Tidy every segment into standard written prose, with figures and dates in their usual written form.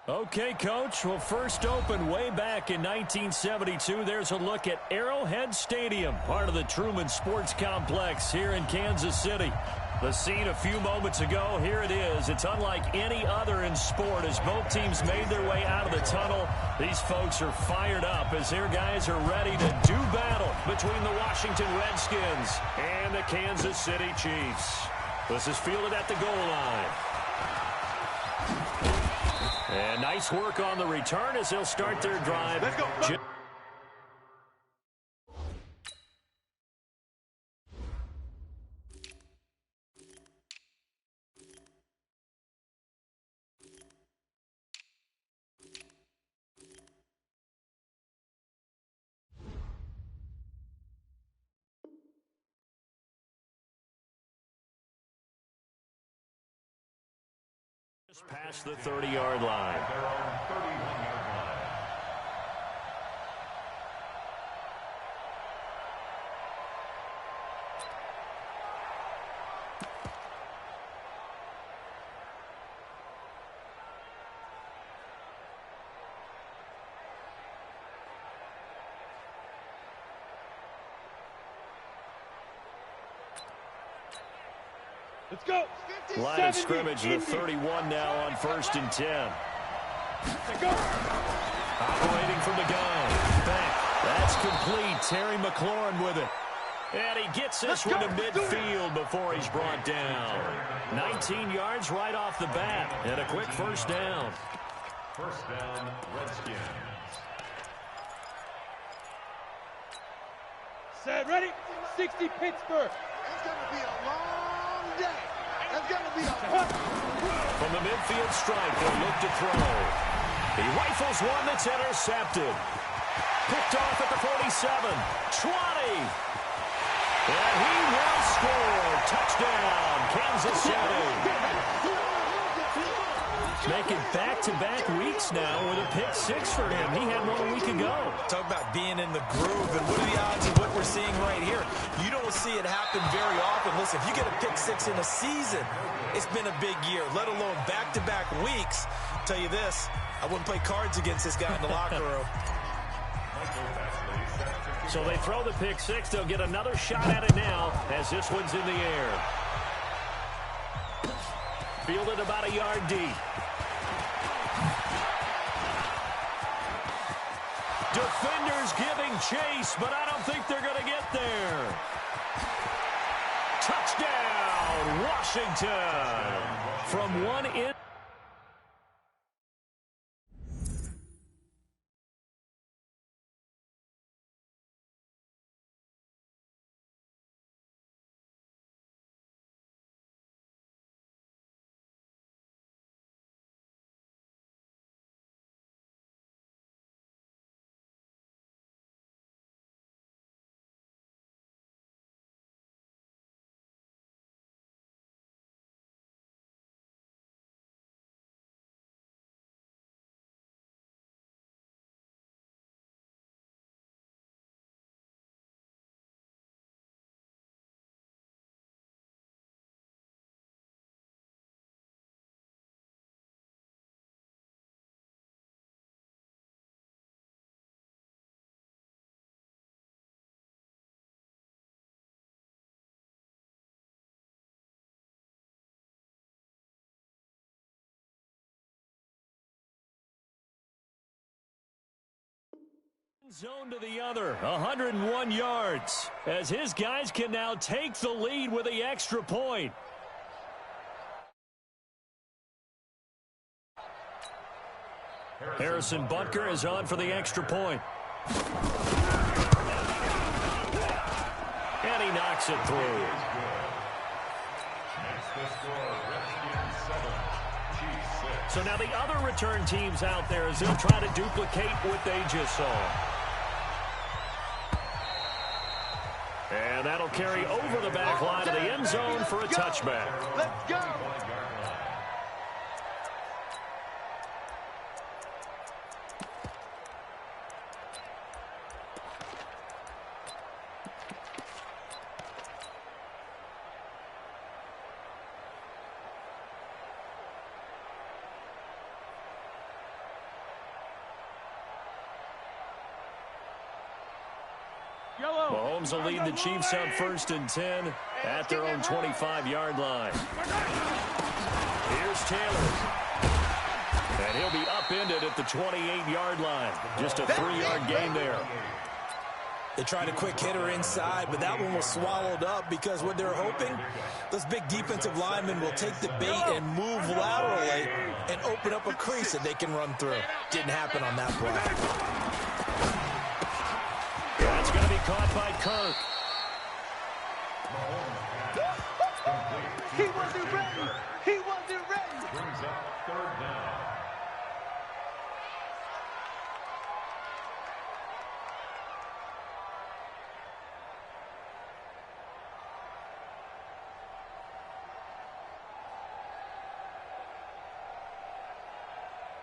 Okay, Coach. Well, first opened way back in 1972. There's a look at Arrowhead Stadium, part of the Truman Sports Complex here in Kansas City. The scene a few moments ago, here it is. It's unlike any other in sport as both teams made their way out of the tunnel. These folks are fired up as their guys are ready to do battle between the Washington Redskins and the Kansas City Chiefs. This is fielded at the goal line. And nice work on the return as they'll start their drive. Let's go. Just past the 30-yard line. They're on 31-yard line. Let's go. Line of scrimmage, the 31 now on 1st and 10. Operating from the gun. Back. That's complete. Terry McLaurin with it. And he gets this one to midfield before he's brought down. 19 yards right off the bat. And a quick first down. First down, Redskins. Set, ready? 60 Pittsburgh. It's going to be a long day. It's going to be a From the midfield strike, they'll look to throw. He rifles one that's intercepted. Picked off at the 47. 20. And he will score. Touchdown, Kansas City. Making back-to-back weeks now with a pick six for him. He had one a week ago. Talk about being in the groove, and what are the odds of what we're seeing right here? You don't see it happen very often. Listen, if you get a pick six in a season, it's been a big year, let alone back-to-back weeks. I'll tell you this, I wouldn't play cards against this guy in the locker room. So they throw the pick six. They'll get another shot at it now as this one's in the air. Fielded about a yard deep. Defenders giving chase, but I don't think they're going to get there. Touchdown, Washington. From one in. Zone to the other, 101 yards, as his guys can now take the lead with the extra point. Harrison Butker is on for the extra point. And he knocks it through. So now the other return teams out there as they'll try to duplicate what they just saw. And that'll carry over the back line of the end zone for a touchback. Let's go. Mahomes will lead the Chiefs on 1st and 10 at their own 25-yard line. Here's Taylor. And he'll be upended at the 28-yard line. Just a 3-yard gain there. They tried a quick hitter inside, but that one was swallowed up because what they're hoping, those big defensive linemen will take the bait and move laterally and open up a crease that they can run through. Didn't happen on that play. That's going to be caught by Kirk. He wasn't ready. He wasn't ready. Brings up 3rd down.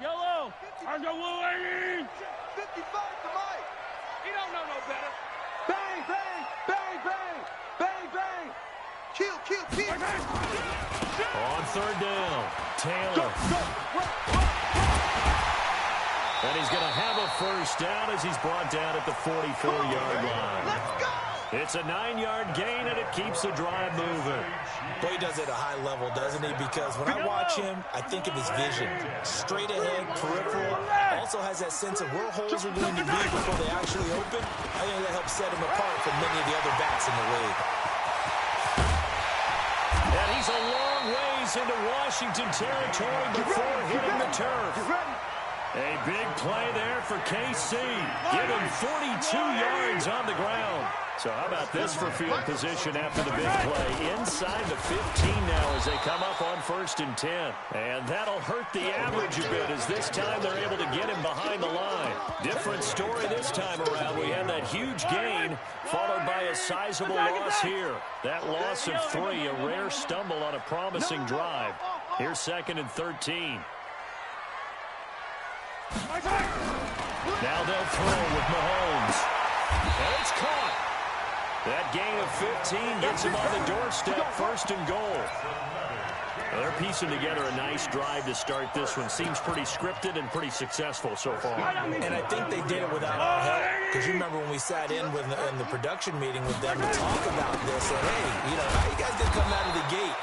Yellow. Argo 55 to Mike. He don't know no better. Bang, bang, bang, bang, bang, bang. Kill, kill, kill. On 3rd down, Taylor. And he's going to have a 1st down as he's brought down at the 44-yard line. Let's go. It's a 9-yard gain, and it keeps the drive moving. Boy, he does it at a high level, doesn't he? Because when I watch him, I think of his vision. Straight ahead, peripheral. Also has that sense of where holes are going to be before they actually open. I think that helps set him apart from many of the other backs in the league. And he's a long ways into Washington territory before hitting the turf. A big play there for KC. Give him 42 yards on the ground. So how about this for field position after the big play? Inside the 15 now as they come up on 1st and 10. And that'll hurt the average a bit as this time they're able to get him behind the line. Different story this time around. We had that huge gain followed by a sizable loss here. That loss of 3, a rare stumble on a promising drive. Here's 2nd and 13. Now they'll throw with Mahomes. And it's caught. That gain of 15 gets him on the doorstep, 1st and goal. They're piecing together a nice drive to start this one. Seems pretty scripted and pretty successful so far. And I think they did it without our help. Because you remember when we sat in the production meeting with them to talk about this. And, hey, you know, how you guys did come out of the gate.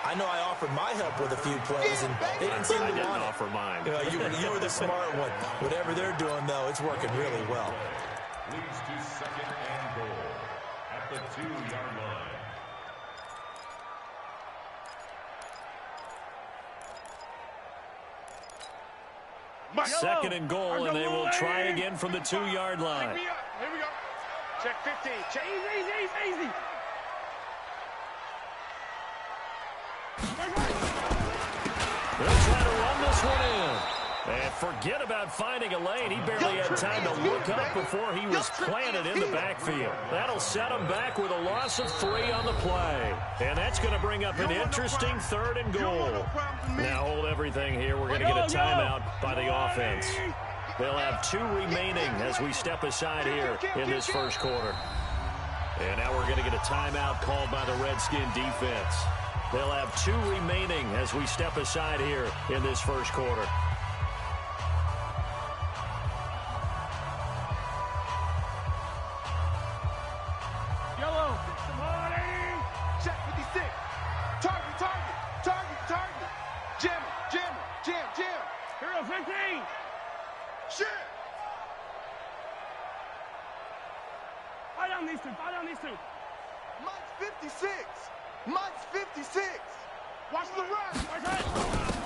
I know I offered my help with a few plays, and they didn't seem to want it. I didn't offer mine. You were the smart one. Whatever they're doing, though, it's working really well. Leads to 2nd and goal at the 2-yard line. Second and goal, and they will try again from the 2-yard line. Here we go. Check 15. Check. Easy. They'll try to run this one in. And forget about finding a lane. He barely had time to look up before he was planted in the backfield. That'll set him back with a loss of 3 on the play. And that's going to bring up an interesting 3rd and goal. Now hold everything here. We're going to get a timeout by the offense. They'll have 2 remaining as we step aside here in this 1st quarter. And now we're going to get a timeout called by the Redskin defense. They'll have 2 remaining as we step aside here in this 1st quarter. Yellow. Check 56. Target. Jam. Hero 15. Shit. Fire down these two. Mike's 56. Watch the run.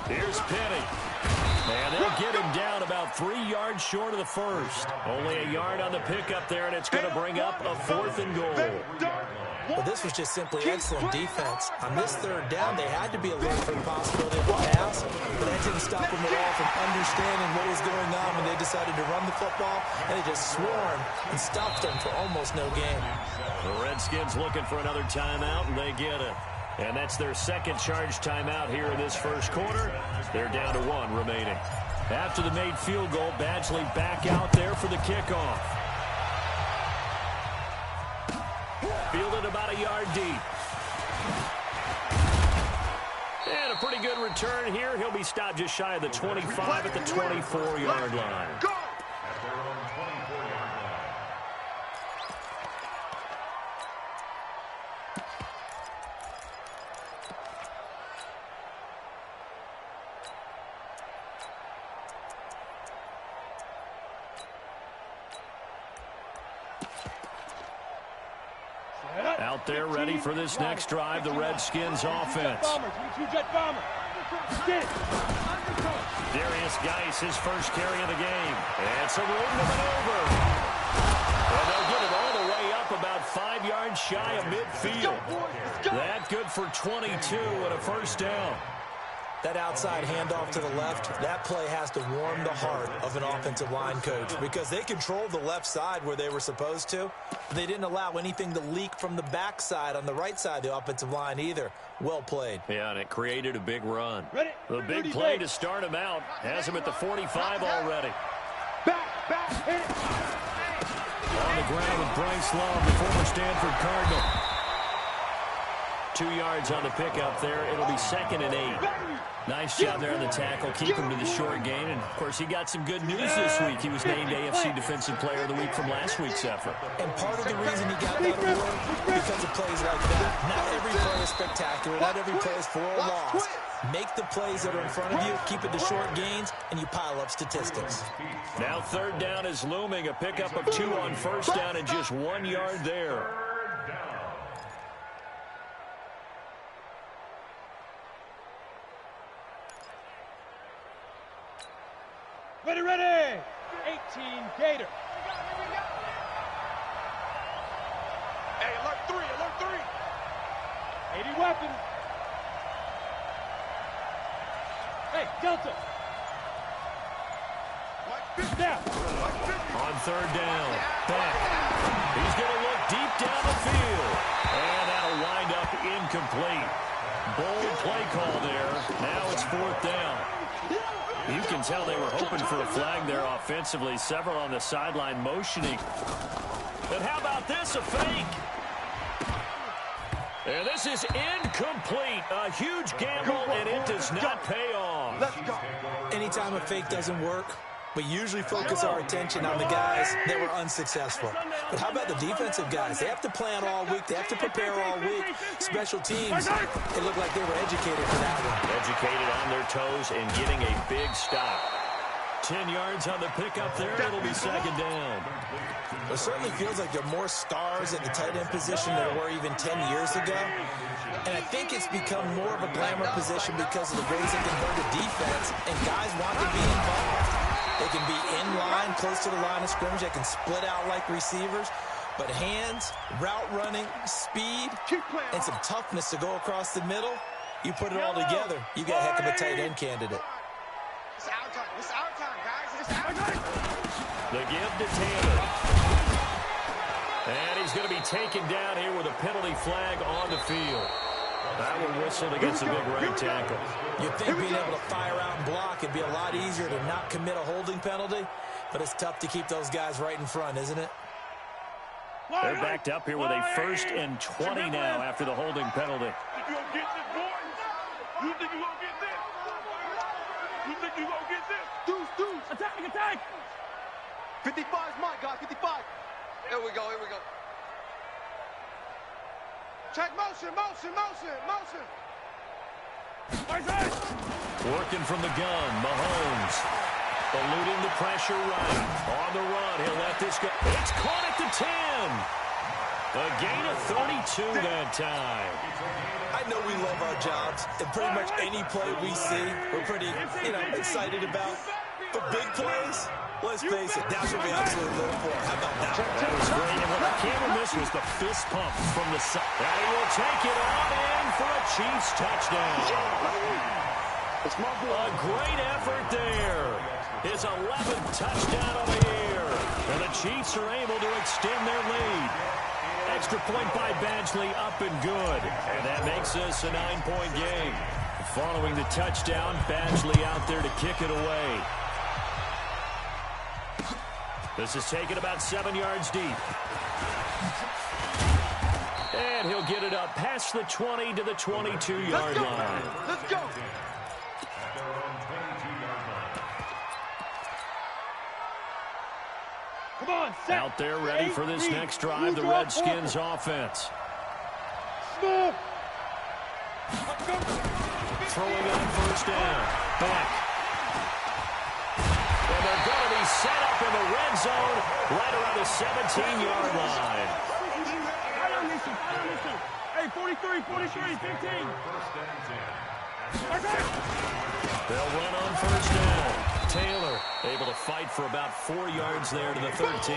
Here's Penny. And they'll get him down about 3 yards short of the 1st. Only a yard on the pickup there, and it's going to bring up a 4th and goal. But this was just simply excellent defense. On this 3rd down, they had to be alert for the possibility of a pass, but that didn't stop them at all from understanding what was going on when they decided to run the football, and they just swarmed and stopped them for almost no gain. The Redskins looking for another timeout, and they get it. And that's their 2nd charge timeout here in this 1st quarter. They're down to 1 remaining. After the made field goal, Badgley back out there for the kickoff. Fielded about a yard deep. And a pretty good return here. He'll be stopped just shy of the 25 at the 24-yard line. At their own 24-yard line. Out there ready for this next drive, the Redskins offense. Darius Geis, his first carry of the game. And some room to maneuver. And they'll get it all the way up about 5 yards shy of midfield. That good for 22 and a first down. That outside handoff to the left, that play has to warm the heart of an offensive line coach because they controlled the left side where they were supposed to. They didn't allow anything to leak from the backside on the right side of the offensive line either. Well played. Yeah, and it created a big run. The big play to start him out has him at the 45 already. Back, hit it. On the ground with Bryce Love, the former Stanford Cardinal. 2 yards on the pickup there. It'll be 2nd and 8. Nice job there on the tackle. Keep him to the short gain. And, of course, he got some good news this week. He was named AFC Defensive Player of the Week from last week's effort. And part of the reason he got that award because of plays like that. Not every play is spectacular. Not every play is for a loss. Make the plays that are in front of you, keep it to short gains, and you pile up statistics. Now 3rd down is looming. A pickup of 2 on 1st down and just 1 yard there. Ready. 18 Gator. Hey, alert 3. 80 weapons. Hey, Delta. Snap. On 3rd down, Beck. He's going to look deep down the field. And that'll wind up incomplete. Bold play call there. Now it's 4th down. You can tell they were hoping for a flag there offensively. Several on the sideline motioning. But how about this, a fake? And this is incomplete. A huge gamble, and it does not pay off. Let's go. Anytime a fake doesn't work, we usually focus our attention on the guys that were unsuccessful. But how about the defensive guys? They have to plan all week. They have to prepare all week. Special teams, it looked like they were educated for that one. Educated on their toes and getting a big stop. 10 yards on the pickup there. It'll be 2nd down. It certainly feels like there are more stars at the tight end position than there were even 10 years ago. And I think it's become more of a glamour position because of the ways it can hurt the defense, and guys want to be involved. They can be in line, close to the line of scrimmage. They can split out like receivers. But hands, route running, speed, and some toughness to go across the middle, you put it all together, you got a heck of a tight end candidate. It's our time. It's our time, guys. It's our time. The give to Taylor. And he's going to be taken down here with a penalty flag on the field. That one whistled against a big right tackle. You'd think being able to fire out and block, it'd be a lot easier to not commit a holding penalty, but it's tough to keep those guys right in front, isn't it? They're backed up here with a 1st and 20 now after the holding penalty. You gonna get this, boy? You think you gonna get this? You think you gonna get this? Deuce. Attack. 55 is mine, guys. 55. Here we go. Check motion. Working from the gun, Mahomes. Eluding the pressure right. On the run, he'll let this go. It's caught at the 10. A gain of 32 that time. I know we love our jobs, and pretty much any play we see, we're pretty, excited about. For big plays, let's face it, that's what we absolutely live for. How about that? That was great, and what I can't miss was the fist pump from the side. And he will take it on in for a Chiefs touchdown. A great effort there. His 11th touchdown of the year. And the Chiefs are able to extend their lead. Extra point by Badgley, up and good. And that makes this a 9-point game. Following the touchdown, Badgley out there to kick it away. This is taken about 7 yards deep. And he'll get it up past the 20 to the 22-yard line. Let's go. Come on, set. Out there ready for this next drive, the Redskins offense. Smooth. Throwing on 1st down. Back. And they're going to be set up in the red zone right around the 17-yard line. 43, 43, 15. They'll run on first down. Taylor able to fight for about 4 yards there to the 13.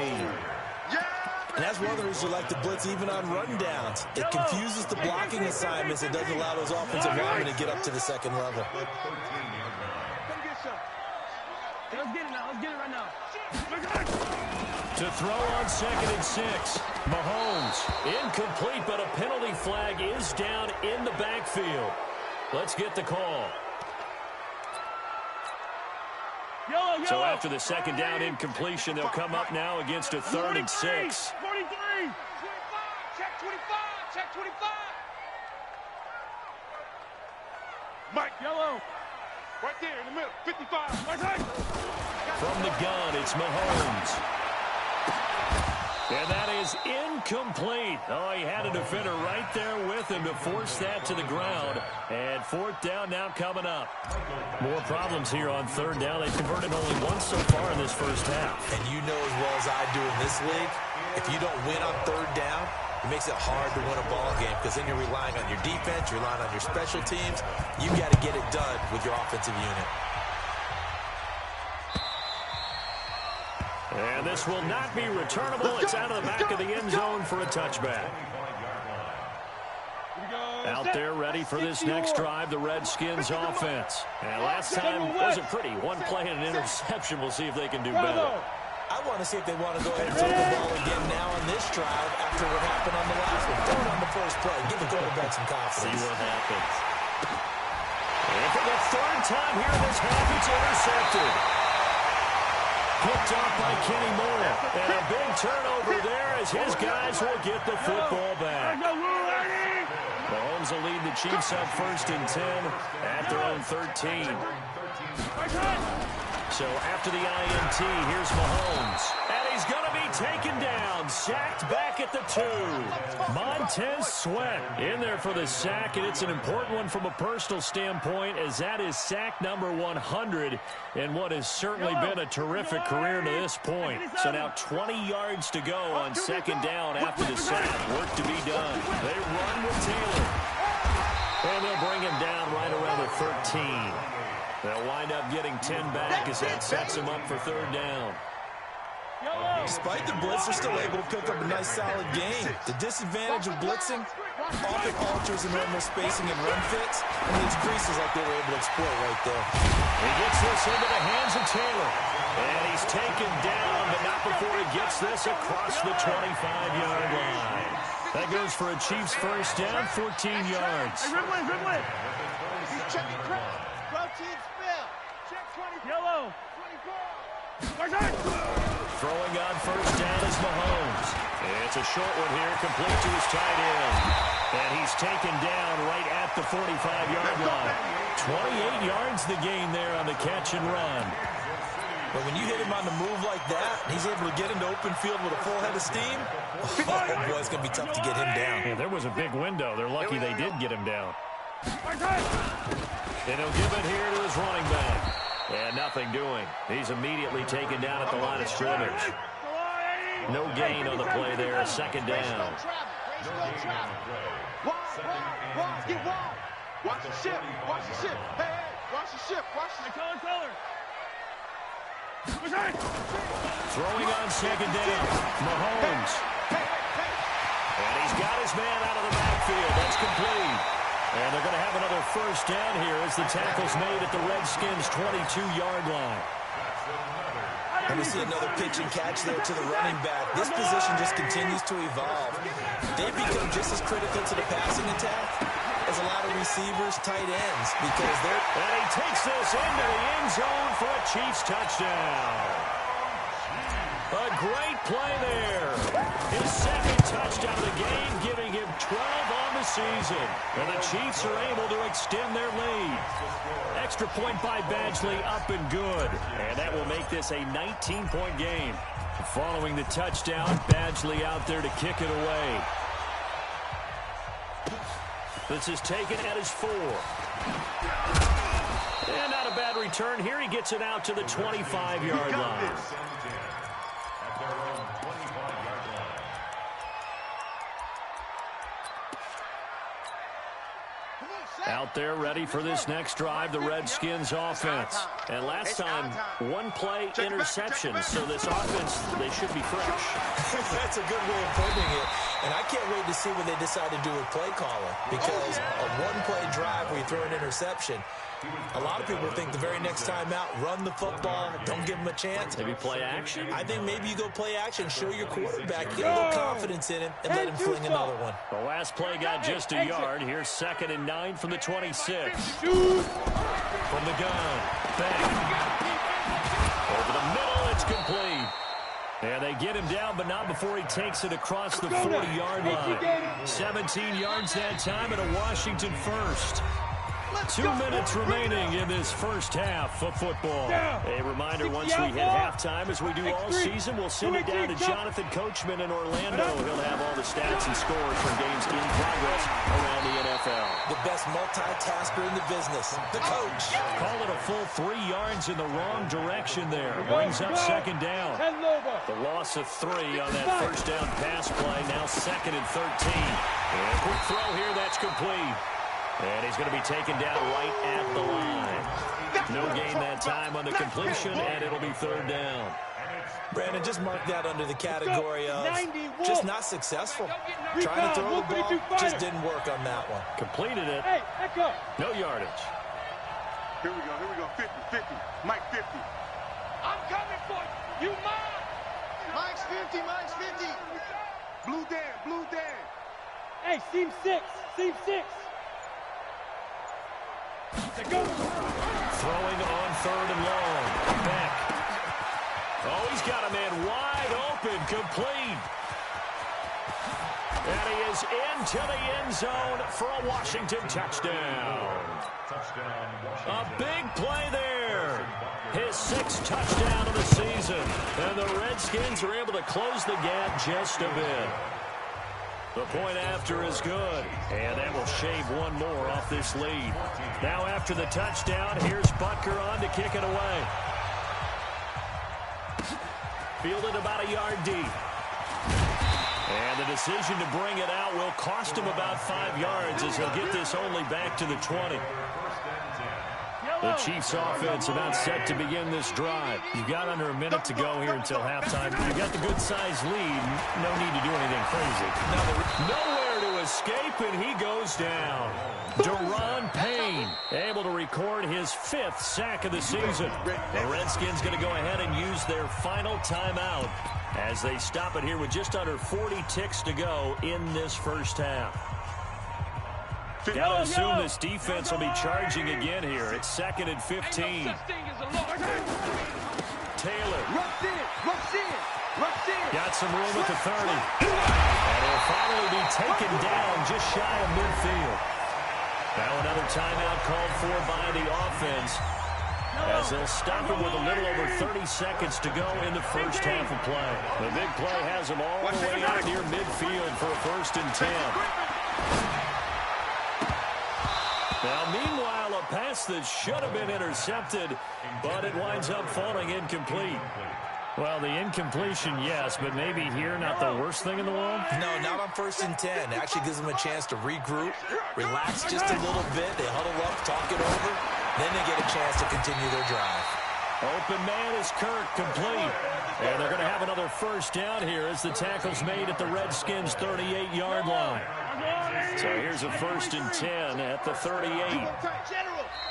And that's one of the reasons you like to blitz even on run downs. It confuses the blocking assignments. It doesn't allow those offensive linemen to get up to the second level. Let's get it now. Let's get it right now. To throw on 2nd and 6. Mahomes incomplete, but a penalty flag is down in the backfield. Let's get the call. So after the second down incompletion, they'll come up now against a 3rd and 6. 43. Check 25. Check 25. Mike. Yellow. Right there in the middle. 55. From the gun, it's Mahomes. And that is incomplete. Oh, he had a defender right there with him to force that to the ground. And 4th down now coming up. More problems here on 3rd down. They've converted only once so far in this first half. And you know as well as I do in this league, if you don't win on 3rd down, it makes it hard to win a ball game because then you're relying on your defense, you're relying on your special teams. You've got to get it done with your offensive unit. And this will not be returnable. It's out of the back of the end zone for a touchback. Out there ready for this next drive, the Redskins offense. And last time wasn't pretty. One play and an interception. We'll see if they can do better. I want to see if they want to go ahead and throw the ball again now on this drive after what happened on the last one. Throw it on the first play. Give the quarterback some confidence. See what happens. And for the 3rd time here in this half, it's intercepted. Picked up by Kenny Moore. And a big turnover there as his guys will get the football back. Mahomes will lead the Chiefs up 1st and 10 at their own 13. So after the INT, here's Mahomes. And he's going to be taken down. Sacked back at the 2. Montez Sweat in there for the sack. And it's an important one from a personal standpoint as that is sack number 100 in what has certainly been a terrific career to this point. So now 20 yards to go on 2nd down after the sack. Work to be done. They run with Taylor. And they'll bring him down right around the 13. They'll wind up getting 10 back as that sets them up for 3rd down. Despite the blitz, they're still able to pick up a nice solid game. The disadvantage of blitzing often alters the normal spacing and run fits, and these creases like they were able to exploit right there. He gets this into the hands of Taylor. And he's taken down, but not before he gets this across the 25-yard line. That goes for a Chiefs first down, 14 yards. Hey, Ridley. He's checking crowd. Protein spill. Check 20. Yellow. 24. Throwing on first down is Mahomes. It's a short one here, complete to his tight end. And he's taken down right at the 45-yard line. 28 yards the gain there on the catch and run. But when you hit him on the move like that, he's able to get into open field with a full head of steam, oh boy, it's going to be tough to get him down. Yeah, there was a big window. They're lucky they did get him down. And he'll give it here to his running back. And nothing doing. He's immediately taken down at the line of scrimmage. No gain on the play there, 2nd down. Watch the ship. Watch the ship. Hey, watch the ship. Watch the Color. Throwing on 2nd down. Mahomes. And he's got his man out of the backfield. That's complete. And they're going to have another first down here as the tackle's made at the Redskins' 22-yard line. And we see another pitch and catch there to the running back. This position just continues to evolve. They've become just as critical to the passing attack as a lot of receivers, tight ends, because they're... And he takes this into the end zone for a Chiefs touchdown. A great play there. His 2nd touchdown of the game, giving him 12 on the season. And the Chiefs are able to extend their lead. Extra point by Badgley, up and good. And that will make this a 19-point game. Following the touchdown, Badgley out there to kick it away. This is taken at his 4. And not a bad return here. He gets it out to the 25-yard line. Out there ready for this next drive, the Redskins offense. And last time, one play interception. So this offense, they should be fresh. That's a good way of putting it. And I can't wait to see what they decide to do with play calling. Because a one-play drive where you throw an interception, a lot of people think the very next time out, run the football, don't give them a chance. Maybe play action? I think maybe you go play action, show your quarterback, get a little confidence in him, and let him fling another one. The last play got just a yard. Here's 2nd and 9 from the 26. From the gun. Back. Over the middle, it's complete. And they get him down, but not before he takes it across the 40-yard line. 17 yards that time, and a Washington first. 2 minutes remaining in this first half of football. A reminder, once we hit halftime, as we do all season, we'll send it down to Jonathan Coachman in Orlando. He'll have all the stats and scores from games in progress around the NFL. The best multitasker in the business, the coach. Call it a full 3 yards in the wrong direction there. Brings up 2nd down. The loss of 3 on that first down pass play. Now 2nd and 13. And a quick throw here, that's complete. And he's going to be taken down right at the line. No gain that time on the completion, and it'll be 3rd down. Brandon, just mark that under the category of just not successful. Trying to throw the ball, just didn't work on that one. Completed it. No yardage. Here we go. 50, 50. Mike 50. I'm coming for you. You mine. Mike's 50, Mike's 50. Blue Dan. Hey, seam 6. Throwing on 3rd and long. Beck. Oh, he's got a man wide open, complete. And he is into the end zone for a Washington touchdown. A big play there. His 6th touchdown of the season. And the Redskins are able to close the gap just a bit. The point after is good, and that will shave one more off this lead. Now after the touchdown, here's Butker on to kick it away. Fielded about a yard deep. And the decision to bring it out will cost him about 5 yards as he'll get this only back to the 20. The Chiefs offense about set to begin this drive. You've got under a minute to go here until halftime. You've got the good-sized lead. No need to do anything crazy. Nowhere to escape, and he goes down. Daron Payne able to record his 5th sack of the season. The Redskins going to go ahead and use their final timeout as they stop it here with just under 40 ticks to go in this first half. Got to assume this defense will be charging again here. It's 2nd and 15. Taylor. Got some room at the 30. And he'll finally be taken down just shy of midfield. Now another timeout called for by the offense, as they'll stop him with a little over 30 seconds to go in the first half of play. The big play has him all the way out near midfield for a 1st and 10. Now, meanwhile, a pass that should have been intercepted, but it winds up falling incomplete. Well, the incompletion, yes, but maybe here not the worst thing in the world? No, not on 1st and 10. Actually gives them a chance to regroup, relax just a little bit. They huddle up, talk it over. Then they get a chance to continue their drive. Open man is Kirk, complete. And they're going to have another first down here as the tackle's made at the Redskins' 38-yard line. So here's a 1st and 10 at the 38.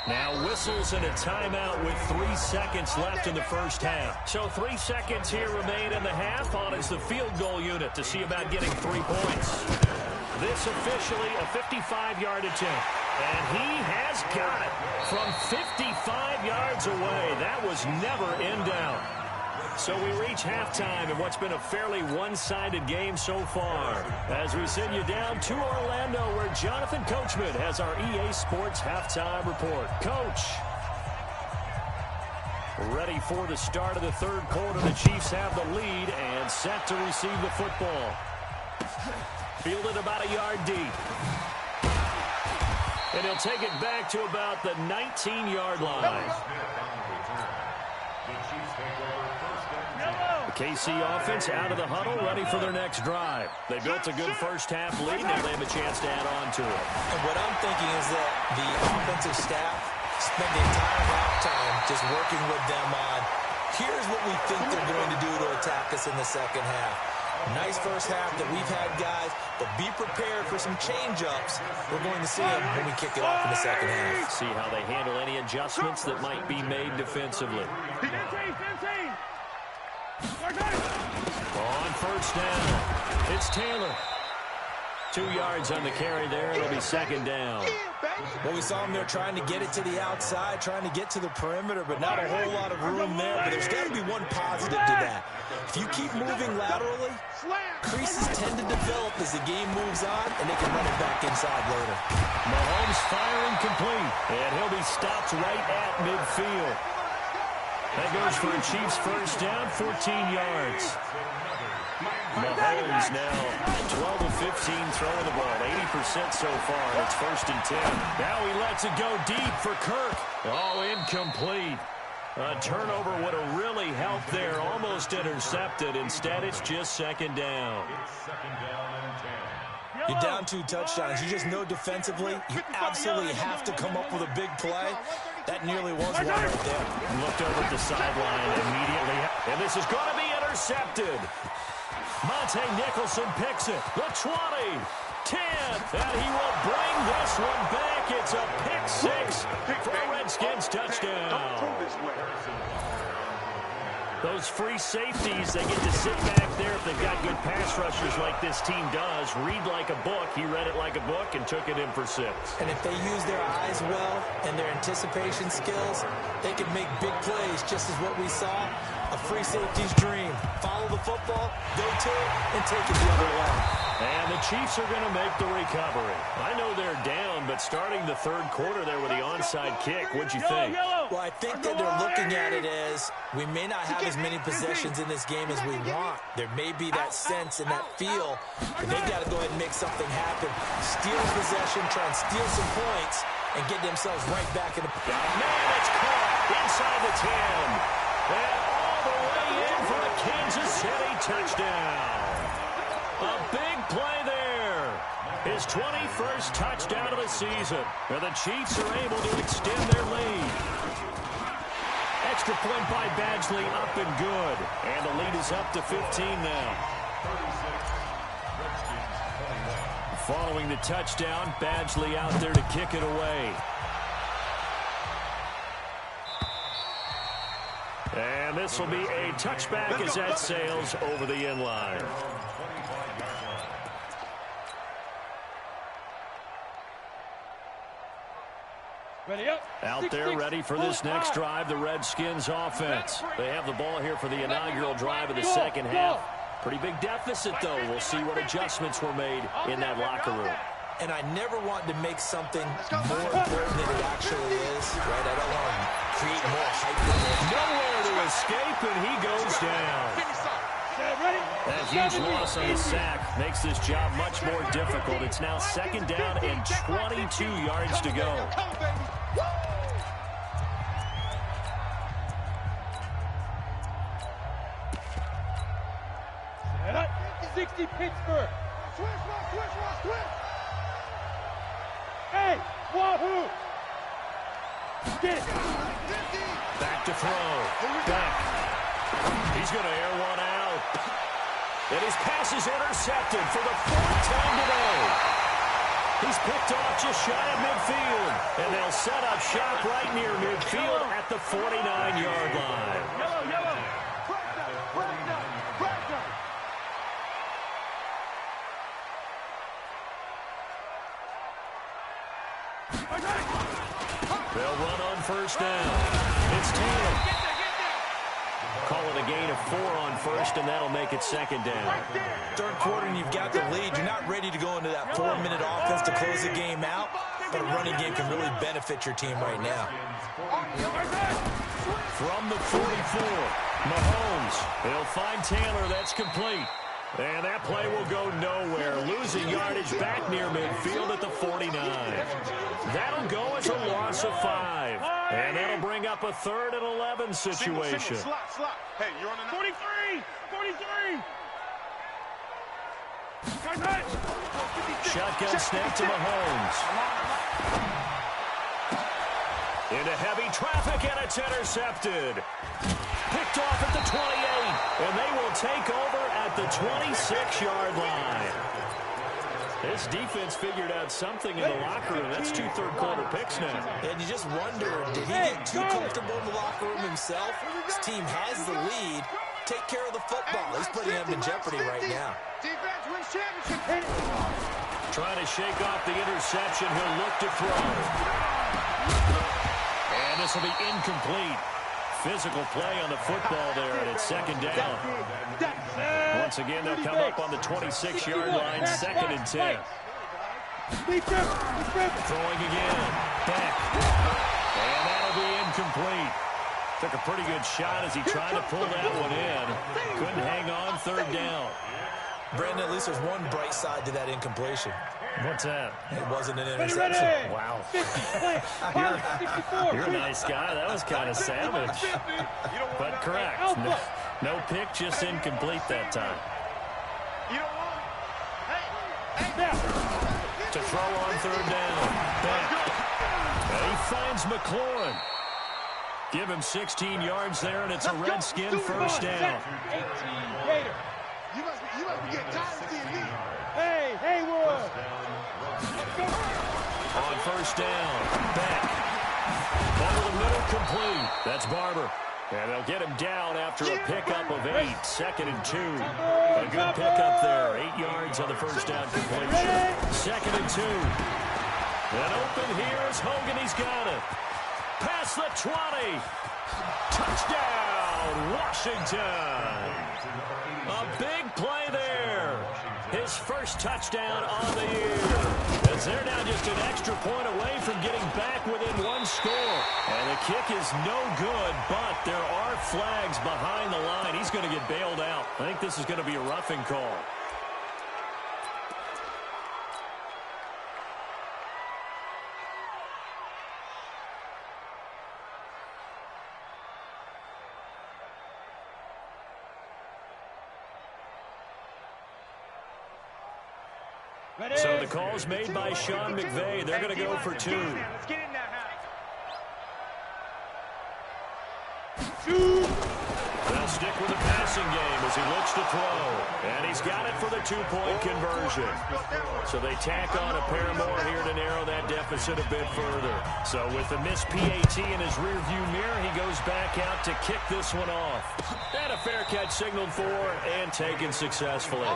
Now whistles and a timeout with 3 seconds left in the first half. So 3 seconds here remain in the half on as the field goal unit to see about getting 3 points. This officially a 55-yard attempt. And he has got it from 55 yards away. That was never in doubt. So we reach halftime in what's been a fairly one-sided game so far, as we send you down to Orlando, where Jonathan Coachman has our EA Sports halftime report. Coach, ready for the start of the 3rd quarter. The Chiefs have the lead and set to receive the football. Fielded about a yard deep. And he'll take it back to about the 19-yard line. The Chiefs take over first down. The KC offense out of the huddle, ready for their next drive. They built a good first-half lead. Now they have a chance to add on to it. And what I'm thinking is that the offensive staff spent the entire halftime just working with them on, here's what we think they're going to do to attack us in the second half. Nice first half that we've had, guys, but be prepared for some change-ups. We're going to see them when we kick it off in the second half. See how they handle any adjustments that might be made defensively. On first down, it's Taylor. 2 yards on the carry there. It'll be second down. Well, we saw him there trying to get it to the outside, trying to get to the perimeter, but not a whole lot of room there. But there's got to be one positive to that. If you keep moving laterally, creases tend to develop as the game moves on, and they can run it back inside later. Mahomes firing complete, and he'll be stopped right at midfield. That goes for a Chiefs first down, 14 yards. Mahomes now 12 of 15 throwing the ball, 80% so far. It's first and 10. Now he lets it go deep for Kirk. Oh, incomplete. A turnover would have really helped there. Almost intercepted. Instead, it's just second down. Second down and 10. You're down 2 touchdowns. You just know defensively you absolutely have to come up with a big play. That nearly was one right there. Looked over at the sideline immediately. And this is going to be intercepted. Monte Nicholson picks it. The 20, 10, and he will bring this one back. It's a pick 6 for a Redskins touchdown. Those free safeties, they get to sit back there if they've got good pass rushers like this team does. Read like a book. He read it like a book and took it in for 6. And if they use their eyes well and their anticipation skills, they can make big plays, just as what we saw. A free safety's dream. Follow the football, go to it, and take it the other way. And the Chiefs are going to make the recovery. I know they're down, but starting the third quarter there with the onside kick, what'd you think? Well, I think that they're looking at it as we may not have as many possessions in this game as we want. There may be that sense and that feel, but they got to go ahead and make something happen. Steal possession, try and steal some points, and get themselves right back in the... Man, it's caught inside the 10. And all the way in for a Kansas City touchdown. A big play there. His 21st touchdown of the season. And the Chiefs are able to extend their lead. Extra point by Badgley, up and good. And the lead is up to 15 now. Following the touchdown, Badgley out there to kick it away. And this will be a touchback as that sails over the end line. Out there ready for this next drive, the Redskins offense. They have the ball here for the inaugural drive of the second half. Pretty big deficit, though. We'll see what adjustments were made in that locker room. And I never want to make something more important than it actually is, right? I don't want to create more hype than it is. Nowhere to escape, and he goes down. That huge loss on the sack makes this job much more difficult. It's now second down and 22 yards to go. 60 Pittsburgh. Switch. Hey, wahoo! Get it. Back to throw. Back. He's going to air one out. And his pass is intercepted for the 4th time today. He's picked off just shy of midfield. And they'll set up shop right near midfield at the 49-yard line. Yellow. They'll run on first down. It's Taylor. Call it a gain of 4 on first, and that'll make it second down. Third quarter, and you've got the lead. You're not ready to go into that 4-minute offense to close the game out, but a running game can really benefit your team right now. From the 44, Mahomes. He'll find Taylor. That's complete. And that play will go nowhere. Losing yardage back near midfield at the 49. That'll go as a loss of 5. And that'll bring up a 3rd and 11 situation. Single, slot. Hey, you're on the 43! 43! Shotgun snap to Mahomes. Into heavy traffic, and it's intercepted. Picked off at the 28, and they will take over at the 26-yard line. This defense figured out something in the locker room. That's 2 third-quarter picks now. And you just wonder, did he get too comfortable in the locker room himself? His team has the lead. Take care of the football. He's putting him in jeopardy right now. Defense wins championship. Trying to shake off the interception. He'll look to throw. And this will be incomplete. Physical play on the football there, and it's 2nd down. Once again, they'll come up on the 26-yard line, 2nd and 10. Throwing again. Back. And that'll be incomplete. Took a pretty good shot as he tried to pull that one in. Couldn't hang on, 3rd down. Brandon, at least there's one bright side to that incompletion. What's that? It wasn't an interception. Wow. You're a nice guy. That was kind of savage. But correct. No pick, just incomplete that time. To throw on 3rd down. Back. And he finds McLaurin. Give him 16 yards there, and it's a Redskin 1st down. 18, Gator. You must be getting tired of seeing me. Hey, Haywood. On 1st down. Back. Over the middle, complete. That's Barber. And they'll get him down after a pickup of 8. 2nd and 2. A good pickup there. 8 yards on the 1st down completion. 2nd and 2. And open here is Hogan. He's got it. Past the 20. Touchdown, Washington. A big play there. His first touchdown on the year. As they're now just an extra point away from getting back within 1 score. And the kick is no good, but there are flags behind the line. He's going to get bailed out. I think this is going to be a roughing call. So the call's made by Sean McVay. They're going to go for 2. Let's get in that house. They'll stick with the passing game as he looks to throw. And he's got it for the 2-point conversion. So they tack on a pair more here to narrow that deficit a bit further. So with the missed PAT in his rearview mirror, he goes back out to kick this one off. And a fair catch signaled for and taken successfully.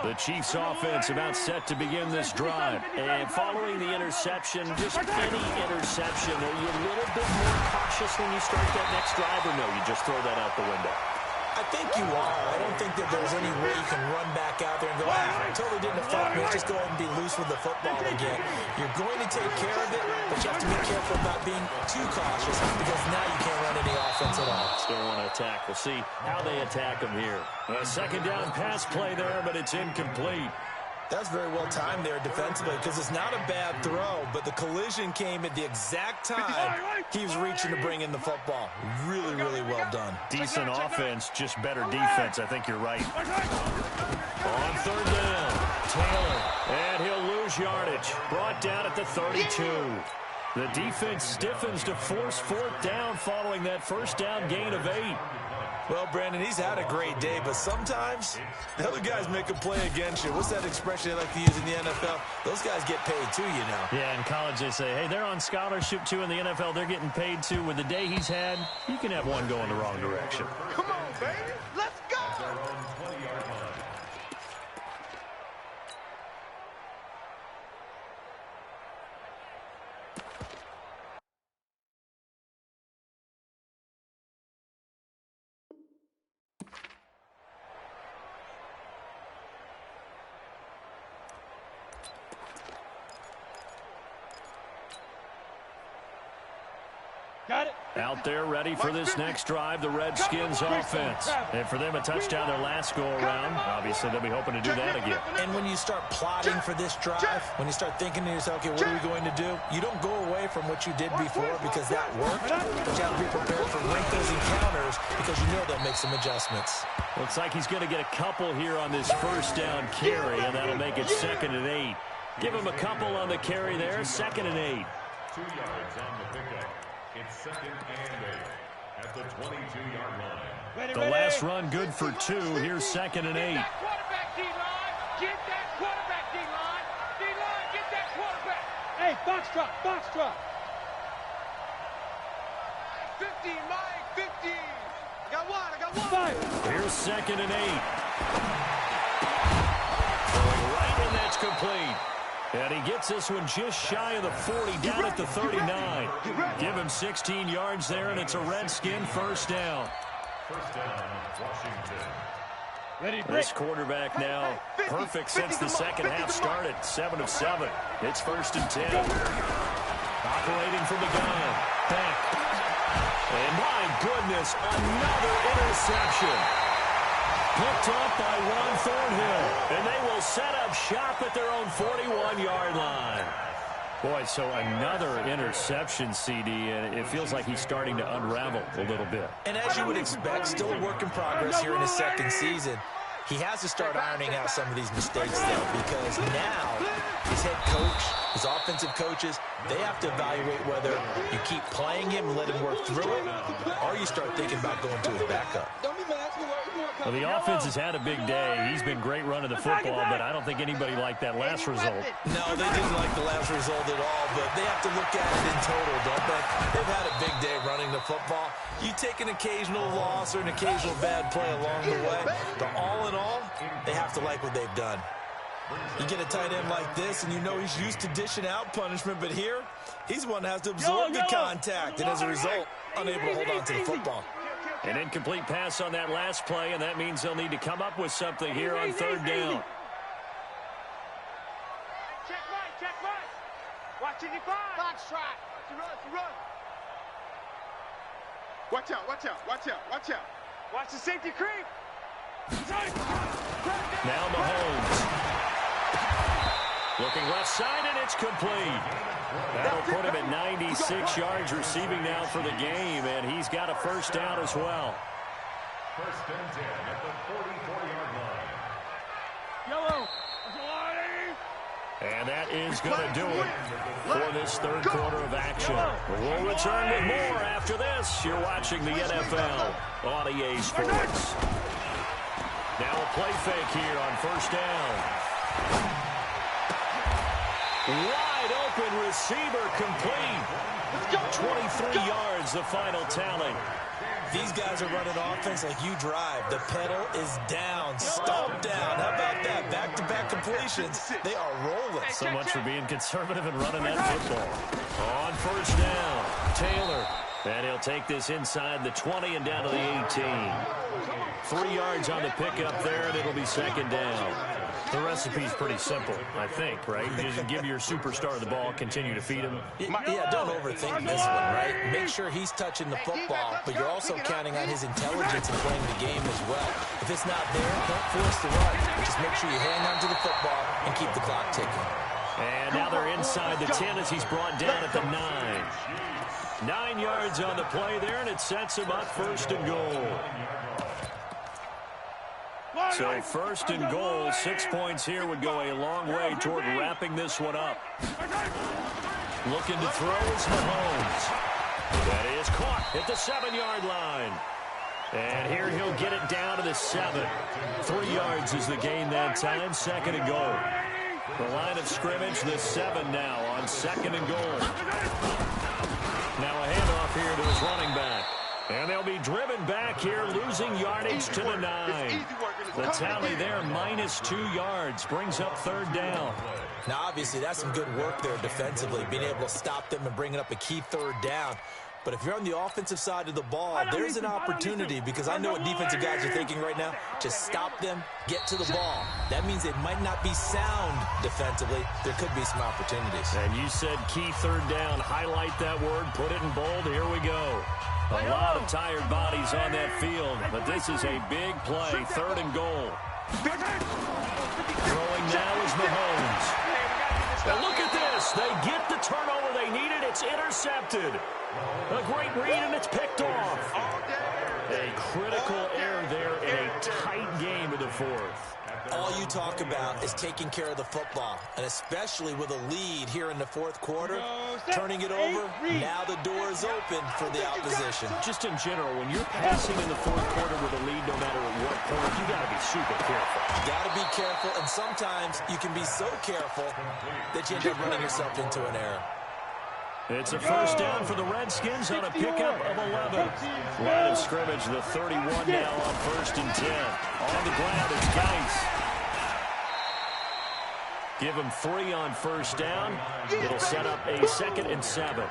The Chiefs offense about set to begin this drive. And following the interception, just any interception, are you a little bit more cautious when you start that next drive, or no, you just throw that out the window? I think you are. I don't think that there's any way you can run back out there and go, it totally didn't affect me. Let's just go ahead and be loose with the football again. You're going to take care of it, but you have to be careful about being too cautious because now you can't run any offense at all. Still want to attack. We'll see how they attack him here. A 2nd down pass play there, but it's incomplete. That's very well timed there defensively because it's not a bad throw, but the collision came at the exact time he was reaching to bring in the football. Really, really well done. Decent offense, just better defense. I think you're right. On 3rd down, Taylor, and he'll lose yardage. Brought down at the 32. The defense stiffens to force 4th down following that 1st down gain of 8. Well, Brandon, he's had a great day, but sometimes the other guys make a play against you. What's that expression they like to use in the NFL? Those guys get paid too, you know. Yeah, in college they say, hey, they're on scholarship too. In the NFL, they're getting paid too. With the day he's had, you can have one going the wrong direction. Come on, baby. Let's go. Got it. Out there ready for this next drive, the Redskins offense. And for them, a touchdown their last go-around. Obviously, they'll be hoping to do that again. And when you start plotting for this drive, when you start thinking to yourself, okay, what are we going to do? You don't go away from what you did before because that worked. But you have to be prepared for wrinkles and counters because you know they'll make some adjustments. Looks like he's going to get a couple here on this first down carry, and that'll make it 2nd and 8. Give him a couple on the carry there, 2nd and 8. 2 yards on the pickup. It's 2nd and 8 at the 22-yard line. The last run good for 2. Here's 2nd and 8. Get that quarterback, D-line. Get that quarterback, D-line. D-line, get that quarterback. Hey, box drop, box drop. 50, Mike, 50. I got one. Here's 2nd and 8. Throwing right, and that's complete. And he gets this one just shy of the 40, down at the 39. Give him 16 yards there, and it's a Redskin first down. First down, Washington. This quarterback now perfect since the second half started. 7 of 7. It's 1st and 10. Operating from the gun. Back. And my goodness, another interception. Picked off by Juan Thornhill. And they will set up shop at their own 41-yard line. Boy, so another interception, CD, and it feels like he's starting to unravel a little bit. And as you would expect, still a work in progress here in his 2nd season. He has to start ironing out some of these mistakes, though, because now his head coach, his offensive coaches, they have to evaluate whether you keep playing him and let him work through it, or you start thinking about going to his backup. Well, the offense has had a big day. He's been great running the football, but I don't think anybody liked that last result. No, they didn't like the last result at all, but they have to look at it in total, don't they? They've had a big day running the football. You take an occasional loss or an occasional bad play along the way, but all in all, they have to like what they've done. You get a tight end like this, and you know he's used to dishing out punishment, but here, he's the one that has to absorb the contact, and as a result, unable to hold on to the football. An incomplete pass on that last play, and that means they'll need to come up with something here on 3rd down. Check right. Watch it, box trap. Run. Watch out. Watch the safety creep. Now Mahomes. Looking left side, and it's complete. That'll put him at 96 yards receiving now for the game, and he's got a first down as well. 1st and 10 at the 44-yard line. Yellow. And that is going to do it for this 3rd quarter of action. We'll return with more after this. You're watching the NFL on EA Sports. Now a play fake here on 1st down. Wide open receiver complete. 23 yards, the final tally. These guys are running offense like you drive. The pedal is down, stomped down. How about that? Back-to-back completions. They are rolling. So much for being conservative and running that football. On 1st down, Taylor. And he'll take this inside the 20 and down to the 18. 3 yards on the pickup there, and it'll be 2nd down. The recipe's pretty simple, I think, right? Just give your superstar the ball, continue to feed him. Yeah, don't overthink this one, right? Make sure he's touching the football, but you're also counting on his intelligence in playing the game as well. If it's not there, don't force the run. Just make sure you hang on to the football and keep the clock ticking. And now they're inside the 10 as he's brought down at the 9. 9 yards on the play there, and it sets him up 1st and goal. So 1st and goal, 6 points here would go a long way toward wrapping this one up. Looking to throw is Mahomes. That is caught at the 7-yard line. And here he'll get it down to the 7. 3 yards is the gain that time, 2nd and goal. The line of scrimmage, the 7 now on 2nd and goal. Now a handoff here to his running back. And they'll be driven back here, losing yardage to the 9. The tally there, -2 yards, brings up 3rd down. Now, obviously, that's some good work there defensively, being able to stop them and bringing up a key 3rd down. But if you're on the offensive side of the ball, there's an opportunity, because I know what defensive guys are thinking right now. Just stop them, get to the ball. That means it might not be sound defensively. There could be some opportunities. And you said key third down. Highlight that word, put it in bold. Here we go. A lot of tired bodies on that field, but this is a big play, 3rd and goal. Throwing now is Mahomes. Now look at this. They get the turnover they needed. It's intercepted. A great read, and it's picked off. A critical error there in a tight game in the 4th. All you talk about is taking care of the football, and especially with a lead here in the 4th quarter, turning it over, now the door is open for the opposition. Just in general, when you're passing in the 4th quarter with a lead, no matter at what point, you got to be super careful. You got to be careful, and sometimes you can be so careful that you end up running yourself into an error. It's a 1st down for the Redskins on a pickup of 11. Line of scrimmage, the 31 now on 1st and 10. On the ground, it's Geis. Give him 3 on 1st down. It'll set up a 2nd and 7.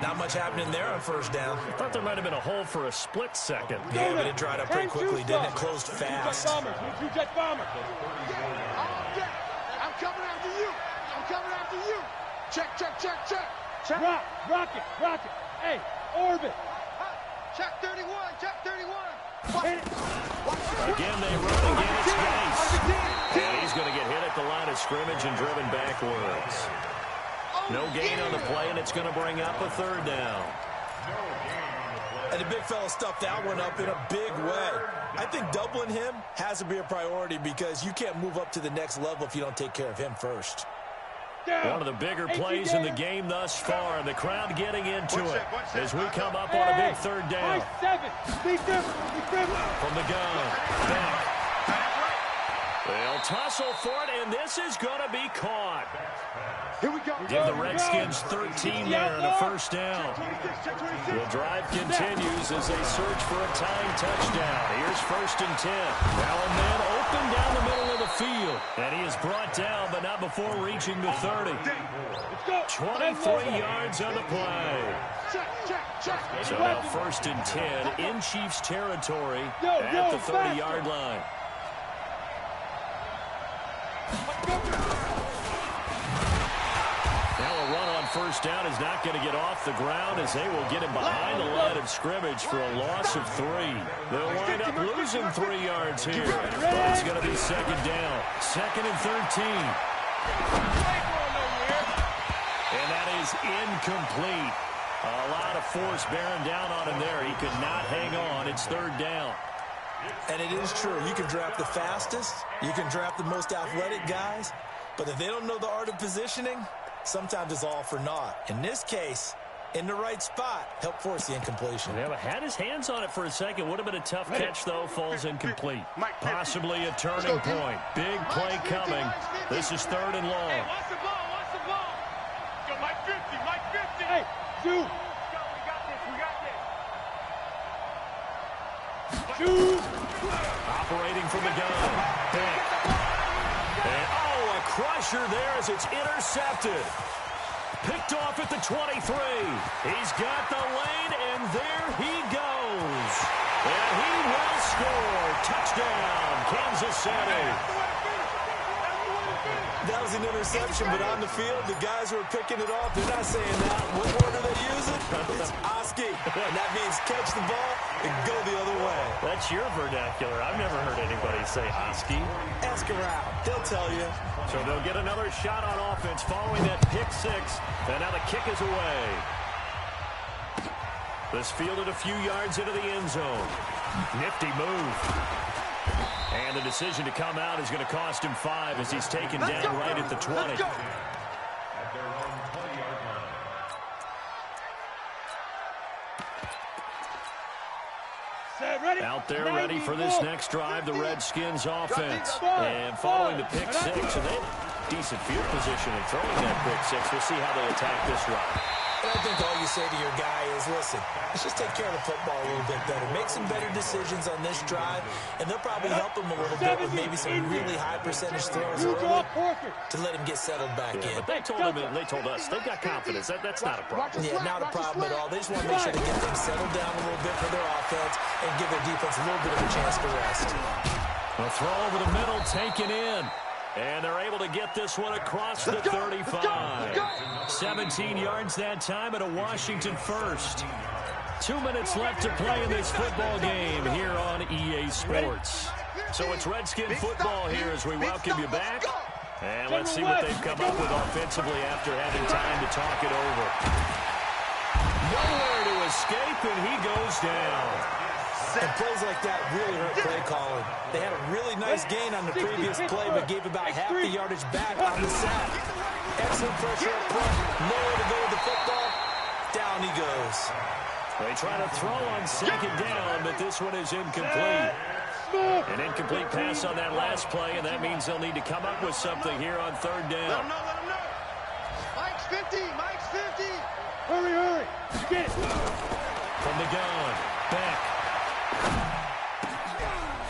Not much happening there on 1st down. I thought there might have been a hole for a split second. Yeah, but it dried up pretty quickly, didn't it? Closed fast. I'm coming after you. I'm coming after you. Check, check, check, check. Rocket. Hey, orbit. Check 31, check 31. Again, they run. Again, it's Geis. And he's going to get hit at the line of scrimmage and driven backwards. No gain on the play, and it's going to bring up a 3rd down. And the big fella stuffed that one up in a big way. I think doubling him has to be a priority, because you can't move up to the next level if you don't take care of him first. One of the bigger plays in the game thus far, and the crowd getting into it as we come up on a big 3rd down. From the gun, back. They'll tussle for it, and this is going to be caught. Here we go. Give the Redskins 13 there and a 1st down. The drive continues as they search for a tying touchdown. Here's 1st and 10. Now and then open down the middle of the field. And he is brought down, but not before reaching the 30. 23 yards on the play. So now 1st and 10 in Chiefs territory at the 30-yard line. Now a run on 1st down is not going to get off the ground, as they will get him behind the line of scrimmage for a loss of 3. They'll wind up losing 3 yards here. But it's going to be 2nd down. 2nd and 13. And that is incomplete. A lot of force bearing down on him there. He could not hang on. It's 3rd down. And it is true. You can draft the fastest. You can draft the most athletic guys. But if they don't know the art of positioning, sometimes it's all for naught. In this case, in the right spot, help force the incompletion. Yeah, but had his hands on it for a second. Would have been a tough catch, though. Falls incomplete. Possibly a turning point. Big play coming. This is 3rd and long. Hey, watch the ball. Yo, Mike 50. Hey, Zoo. We got this. Zoo. Operating from the gun. Back. And, a crusher there as it's intercepted. Picked off at the 23. He's got the lane, and there he goes. And he will score. Touchdown, Kansas City. That was an interception, but on the field, the guys who are picking it off, they're not saying that. What word are they using? It's Oski. And that means catch the ball and go the other way. That's your vernacular. I've never heard anybody say Oski. Ask around. They'll tell you. So they'll get another shot on offense following that pick 6. And now the kick is away. This fielded a few yards into the end zone. Nifty move. And the decision to come out is going to cost him 5 as he's taken down right at the 20. Out there ready for this next drive, the Redskins offense. And following the pick 6, and they have decent field position in throwing that pick 6. We'll see how they attack this run. And I think all you say to your guy is, listen, let's just take care of the football a little bit better. Make some better decisions on this drive, and they'll probably help him a little bit with maybe some really high percentage throws early to let him get settled back in. But they told us they've got confidence. That's not a problem. Yeah, not a problem at all. They just want to make sure to get things settled down a little bit for their offense and give their defense a little bit of a chance to rest. A throw over the middle, taken in. And they're able to get this one across the 35. 17 yards that time and a Washington first. 2 minutes left to play in this football game here on EA Sports. So it's Redskin football here as we welcome you back. And let's see what they've come up with offensively after having time to talk it over. Nowhere to escape, and he goes down. And plays like that really hurt play calling. They had a really nice gain on the previous play, but gave about half the yardage back on the sack. Excellent pressure up front. Nowhere to go with the football. Down he goes. They try to throw on second down, but this one is incomplete. An incomplete pass on that last play, and that means they'll need to come up with something here on third down. Let him know. Mike's 50. Mike's 50. Hurry. Get it. From the gun. Back.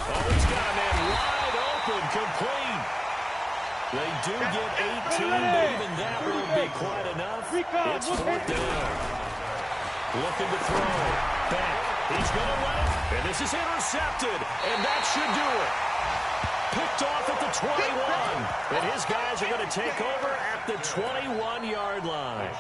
Oh, he's got a man wide open, complete. They do get 18, but even that won't be quite enough. It's fourth down. Looking to throw. Back. He's going to run it, and this is intercepted, and that should do it. Picked off at the 21, and his guys are going to take over at the 21-yard line.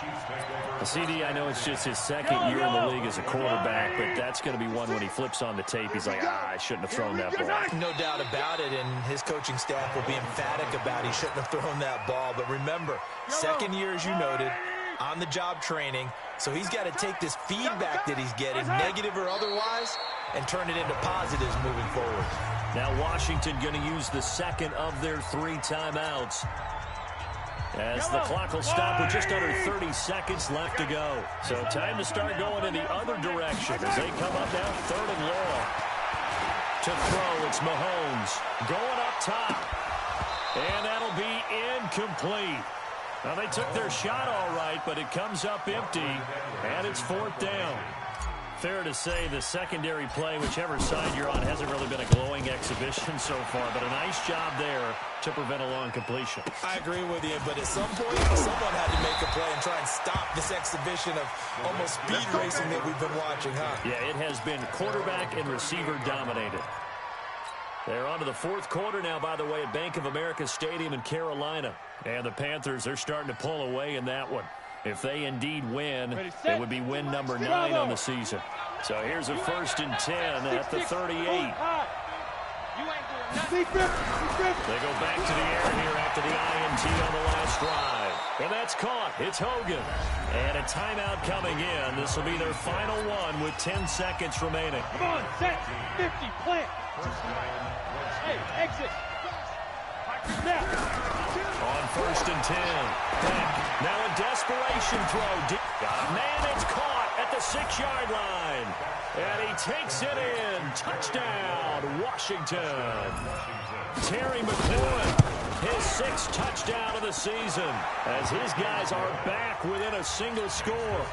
CD, I know it's just his second year in the league as a quarterback, but that's going to be one when he flips on the tape. He's like, I shouldn't have thrown that ball. No doubt about it, and his coaching staff will be emphatic about he shouldn't have thrown that ball. But remember, second year, as you noted, on-the-job training, so he's got to take this feedback that he's getting, negative or otherwise, and turn it into positives moving forward. Now Washington going to use the second of their 3 timeouts, as the clock will stop with just under 30 seconds left to go. So time to start going in the other direction as they come up now third and long. To throw, it's Mahomes going up top. And that'll be incomplete. Now they took their shot all right, but it comes up empty, and it's fourth down. Fair to say the secondary play, whichever side you're on, hasn't really been a glowing exhibition so far, but a nice job there to prevent a long completion. I agree with you, but at some point, someone had to make a play and try and stop this exhibition of almost speed racing that we've been watching, huh? Yeah, it has been quarterback and receiver dominated. They're on to the fourth quarter now, by the way, at Bank of America Stadium in Carolina. And the Panthers, they're starting to pull away in that one. If they indeed win, it would be win number 9 on the season. So here's a 1st and 10 at the 38. They go back to the air here after the INT on the last drive. And that's caught. It's Hogan. And a timeout coming in. This will be their final one with 10 seconds remaining. Come on, set, 50, plant. Hey, exit. Now. On 1st and 10. Back. Now a desperation throw. Man, it's caught at the 6-yard line. And he takes it in. Touchdown, Washington. Terry McLaurin, his 6th touchdown of the season, as his guys are back within a single score.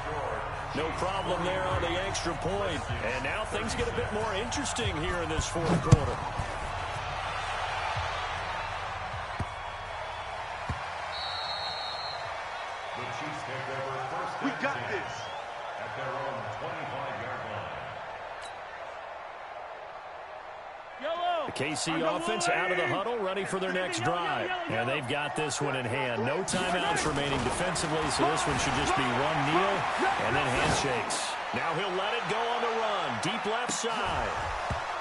No problem there on the extra point. And now things get a bit more interesting here in this fourth quarter. We got this. At their own 25-yard line. The KC offense out of the huddle, ready for their next drive. And they've got this one in hand. No timeouts remaining defensively, so this one should just be one kneel and then handshakes. Now he'll let it go on the run. Deep left side.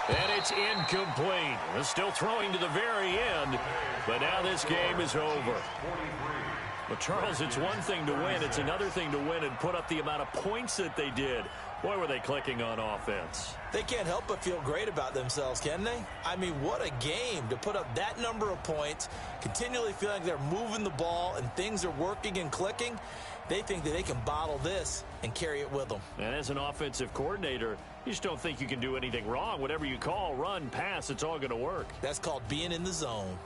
And it's incomplete. They're still throwing to the very end, but now this game is over. But, Charles, it's one thing to win. It's another thing to win and put up the amount of points that they did. Boy, were they clicking on offense. They can't help but feel great about themselves, can they? I mean, what a game to put up that number of points, continually feeling like they're moving the ball and things are working and clicking. They think that they can bottle this and carry it with them. And as an offensive coordinator, you just don't think you can do anything wrong. Whatever you call, run, pass, it's all going to work. That's called being in the zone.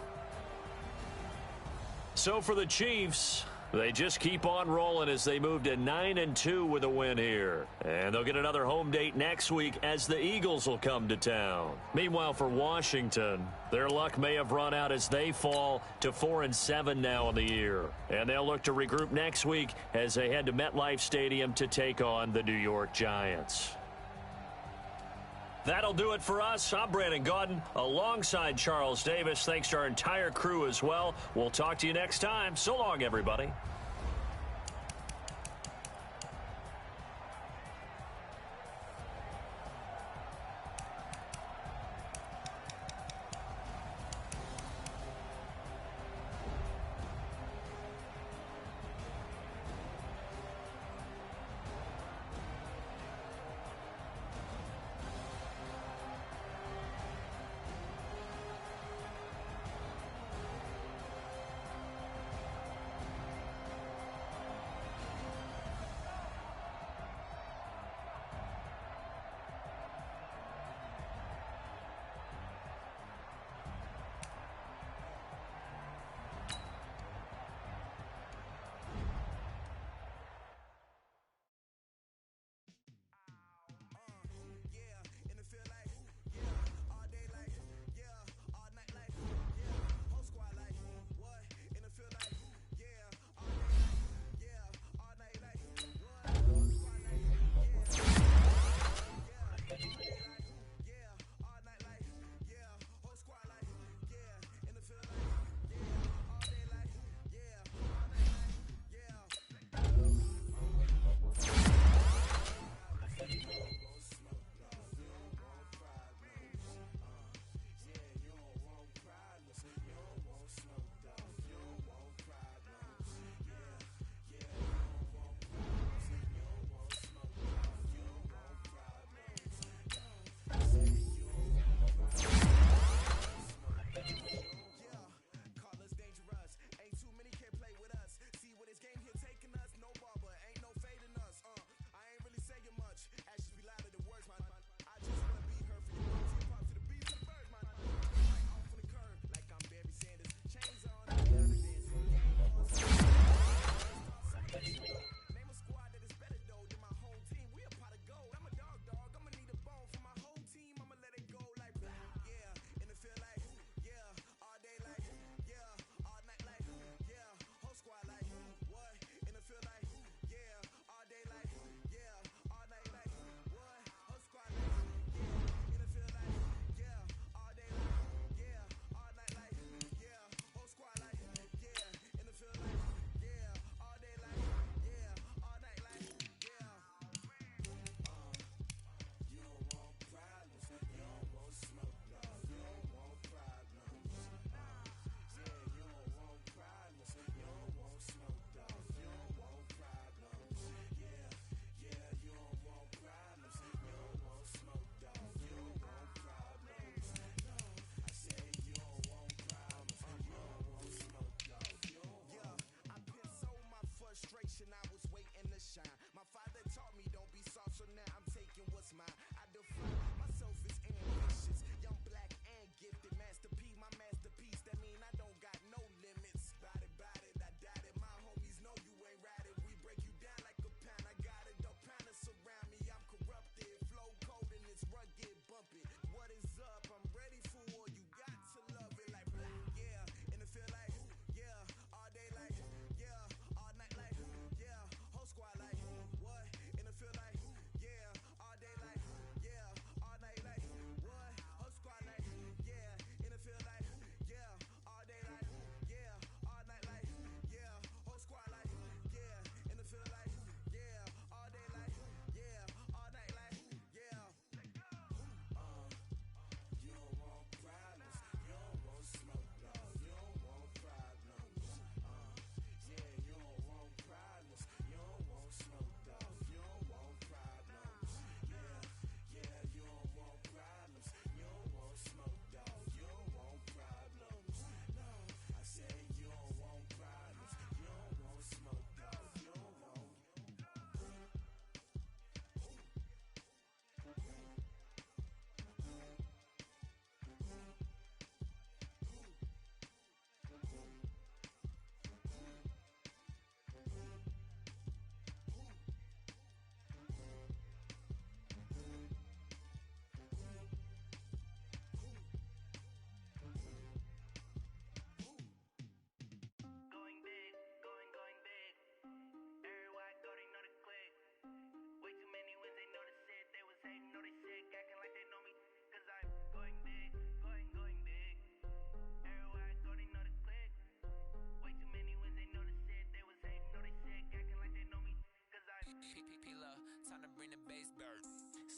So for the Chiefs, They just keep on rolling as they move to 9-2 with a win here. And they'll get another home date next week as the Eagles will come to town. Meanwhile, for Washington, their luck may have run out as they fall to 4-7 now in the year. And they'll look to regroup next week as they head to MetLife Stadium to take on the New York Giants. That'll do it for us. I'm Brandon Gaudin alongside Charles Davis. Thanks to our entire crew as well. We'll talk to you next time. So long, everybody.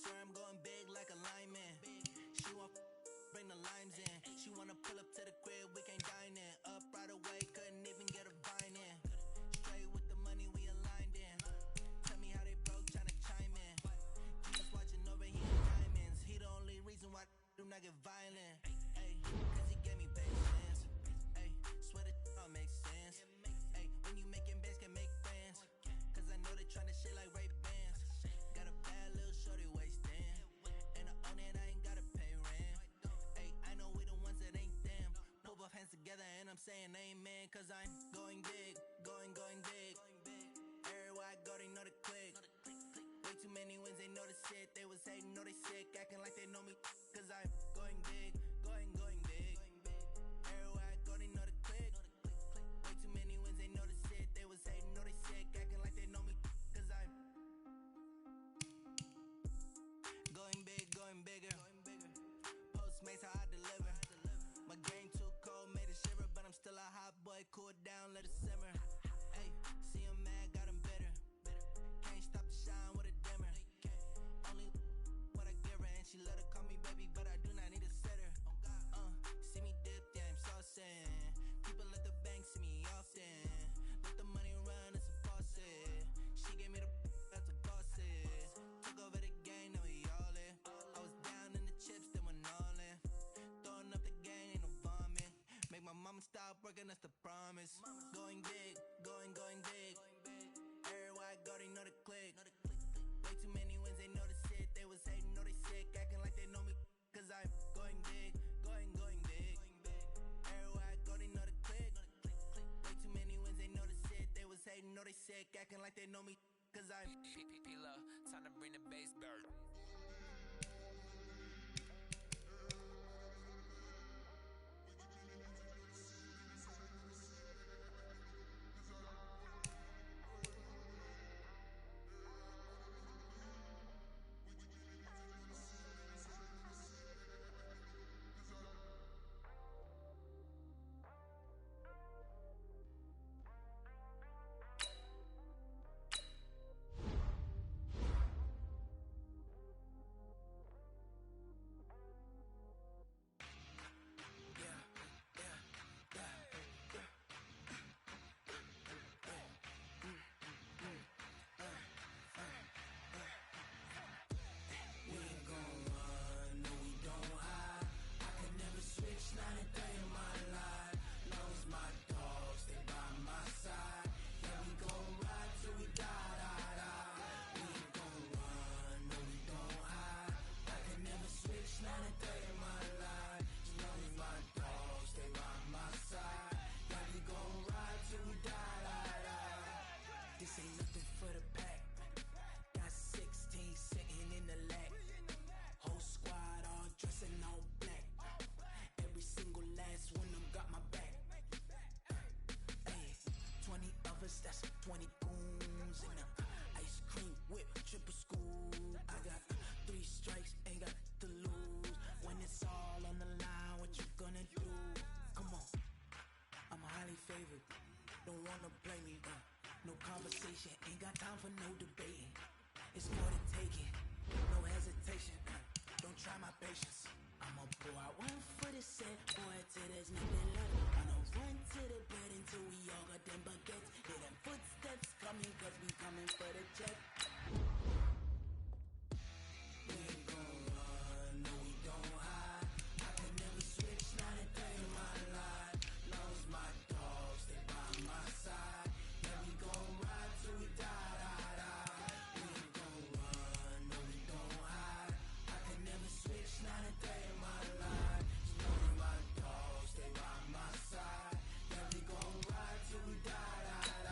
swear I'm going big like a lineman. She want bring the limes in. She wanna pull up to the crib, we can't dine in. Up right away, couldn't even get a vine in. Straight with the money, we aligned in. Tell me how they broke, tryna chime in. Jesus watching over here in diamonds. He the only reason why I do not get violent. Ay, cause he gave me patience. Ay, swear that all makes sense. Ay, when you making bands, can make friends. Cause I know they tryna shit like Ray-Bans. Got a bad little shorty wasting. And I own it, I ain't gotta pay rent. Ay, I know we the ones that ain't them. Pull both hands together and I'm saying amen. Cause I'm going big, going big. Everywhere I go, they know the click. Way too many wins, they know the shit. They was hating, know they sick, acting like they know me. Cause I'm going big, going big. Everywhere I go, they know the click. Way too many wins, they know the shit. They was hating, know they sick, acting like they know me. Cause I'm going bigger. Postmates how I deliver. My game too cold, made it shiver. But I'm still a hot boy, cool it down, let it simmer. Hey, see him mad, got him bitter. Can't stop the shine with a dimmer. Only what I give her, and she let her call me baby, but I do not need a sitter. See me dip, yeah, I'm saucing. People at the bank see me often. Let the money run, it's a faucet. She gave me the that's a boss it. Took over the game, now we all in. I was down in the chips, then went all in. Throwing up the game, ain't no vomit. Make my mama stop working, that's the promise. Going big, going big. Everywhere I go, they know the click. Way too many wins, they know the shit. They was hating, know they sick, acting like they know me. Cause I'm going big, going big. Everywhere I go, they know the click. Way too many wins, they know the shit. They was hating, know they sick, acting like they know me. Cause I'm P-Love, time to bring the bass back. This ain't nothing for the pack. Got 16 sitting in the lap. Whole squad all dressing all black. Every single last one of them got my back. Hey, 20 of us, that's 20 goons. And ice cream whip, triple school. I got 3 strikes, ain't got to lose. When it's all on the line, what you gonna do? Come on, I'm highly favored. Don't wanna play me, no conversation, ain't got time for no debating. It's more than taking, no hesitation. Don't try my patience. I'ma pull out one foot and set, boy, till there's nothing left. I'ma run to the bed until we all got them baguettes. Hear them footsteps coming, cause we coming for the check. We ain't gon' run, no we don't hide. I can never switch, not a day in my life. Long as my dogs, they by my side. Yeah, we gon' ride till we die, die, die. We ain't gon' run, no we don't hide. I can never switch, not a day in my life. Long as my dogs, they by my side. Yeah, we gon' ride till we die, die, die.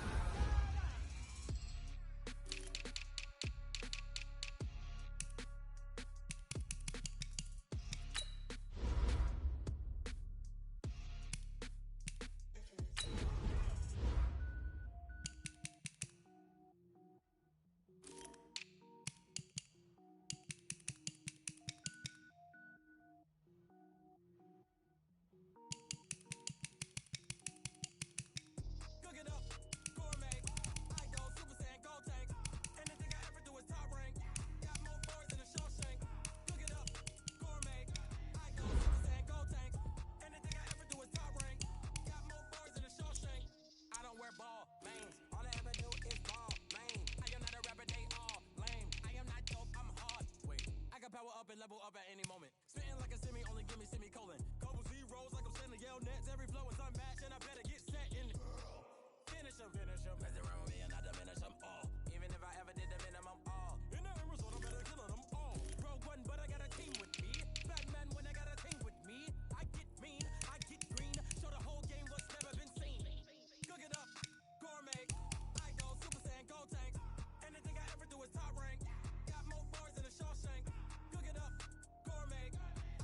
them, mess around with me and I diminish them all. Even if I ever did the minimum all. In the Arizona, better kill them all. Rogue One, but I got a team with me. Batman when I got a team with me. I get mean, I get green. Show the whole game what's never been seen. Cook it up, gourmet. I go Super Saiyan, gold tanks. Anything I ever do is top rank. Got more bars than a Shawshank. Cook it up, gourmet.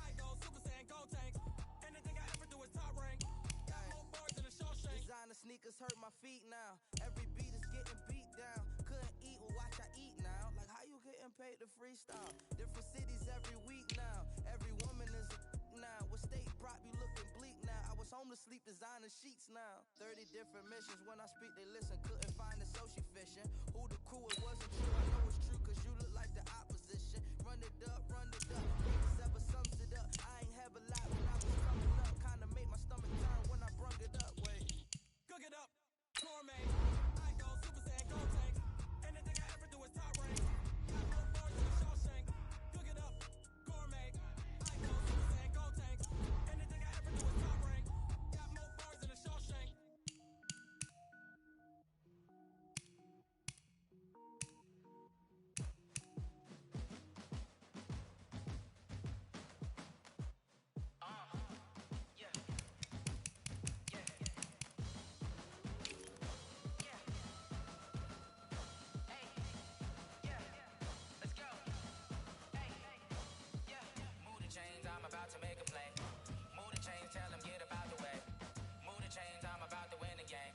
I go Super Saiyan, gold tanks. Anything I ever do is top rank. Got more bars than a Shawshank. Designer sneakers hurt my feet now. Every beat is getting beat down. Couldn't eat, well watch I eat now. Like how you getting paid to freestyle? Different cities every week now. Every woman is a now. What state prop you looking bleak now? I was homeless, sleep designer sheets now. 30 different missions. When I speak, they listen. Couldn't find it, so she fishing. Who the crew? It wasn't true. I know it's true, cause you look like the opposition. Run it up, run it up. Niggas ever sums it up. I ain't have a lot when I was coming up. Kinda made my stomach turn when I brung it up. Wait. Cook it up, gourmet. I go Super Saiyan, gold tanks. Anything I ever do is top rank. Got more bars than a Shawshank. Cook it up, gourmet. I go Super Saiyan, gold tanks. Anything I ever do is top rank. Got more bars than a Shawshank. Chains, I'm about to make a play. Move the chains, tell them get up out the way. Move the chains, I'm about to win the game.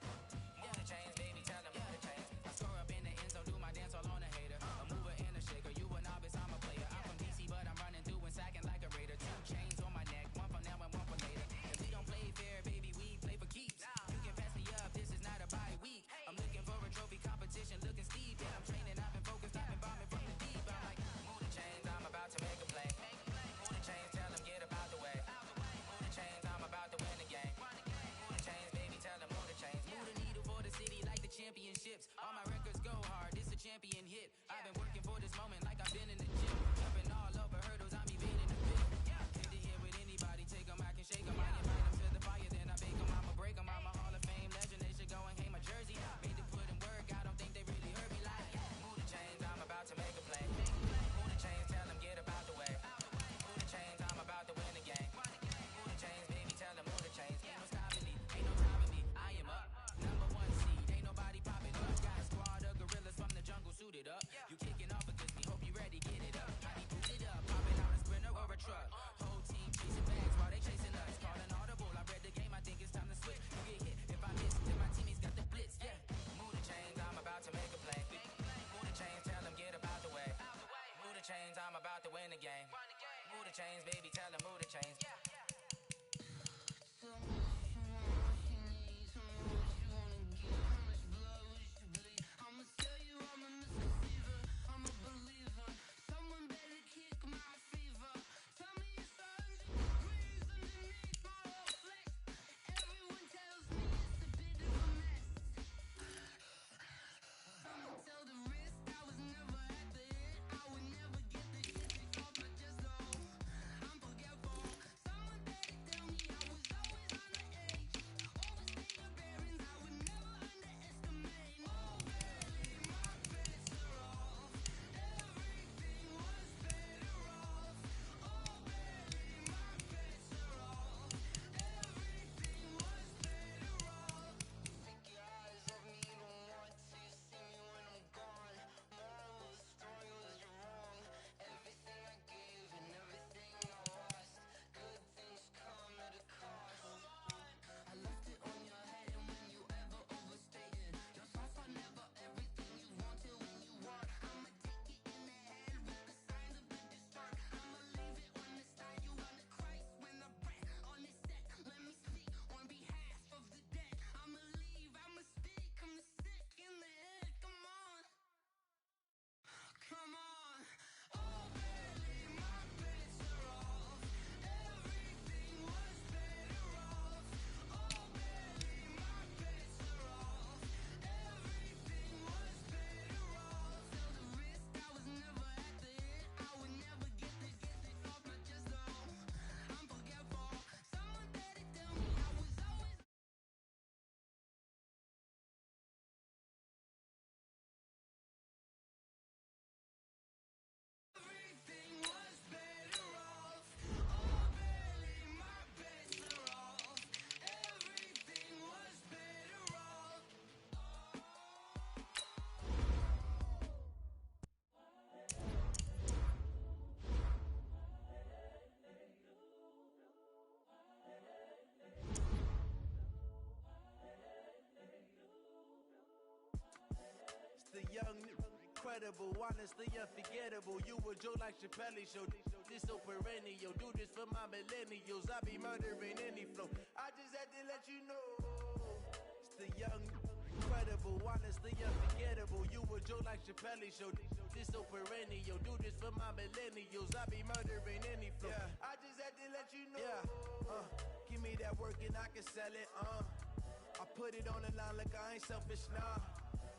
Move the chains, baby, tell them move the chains. I score up in the end zone, do my dance all on a hater. A mover and a shaker, you a novice, I'm a player. I'm from DC, but I'm running through and sacking like a raider. 2 chains on my neck, one for now and one for later. If we don't play fair, baby, we play for keeps. You can pass me up, this is not a bye week. I'm looking for a trophy competition, looking steep. Yeah, I'm training, I've been focused, I've been bombing from the deep. I'm like, move the chains, I'm about to make a play. Move the chains, tell them get up out the way. Move the chains, I'm about to win the game. Move the chains, baby, tell them move the chains. Move the needle for the city like the championships. All my records go hard, this a champion hit. I've been working for this moment like I've been in the gym. Jumping all over hurdles, I'm even in the pit. Hit the hit with anybody, take them, I can shake them. I invite them to the fire, then I bake them. I'ma break them, I'm a Hall of Fame legend. They should go and hang my jersey. Made to put in work, I don't think they really heard me like. Move the chains, I'm about to make a play. Move the chains, tell them get up out the way. Move the chains, I'm about to win the game. Move the chains, baby, tell them move the chains. Ain't no stopping me, ain't no stopping me. I am up, #1 seed, ain't nobody popping up. Got a squad of gorillas from the jungle suited up. You kicking off against me, hope you ready, get it up. I need boot it up, popping out a sprinter or a truck. Whole team chasing bags while they chasing us. Calling audible, I read the game, I think it's time to switch. You get hit, if I miss, then my teammates got the blitz, yeah. Move the chains, I'm about to make a play. Move the chains, tell them get up out the way. Move the chains, I'm about to win the game. Move the chains, baby, tell them move the chains. I'ma tell you I'm a misbeliever, I'm a believer. Someone better kick my fever. Tell me it's 100 degrees underneath my whole flex. Everyone tells me it's a bit of a mess. I'ma tell the risk I was never at the hit. I would never get the shit they off my chest though. I'm for young, incredible, honestly unforgettable. You a Joe like Chappelle show. This so perennial. Do this for my millennials. I be murdering any flow. I just had to let you know. It's the young, incredible, honestly unforgettable. You a Joe like Chappelle show. This so perennial. Do this for my millennials. I be murdering any flow. Yeah. I just had to let you know. Yeah. Give me that work and I can sell it. I put it on the line like I ain't selfish, nah.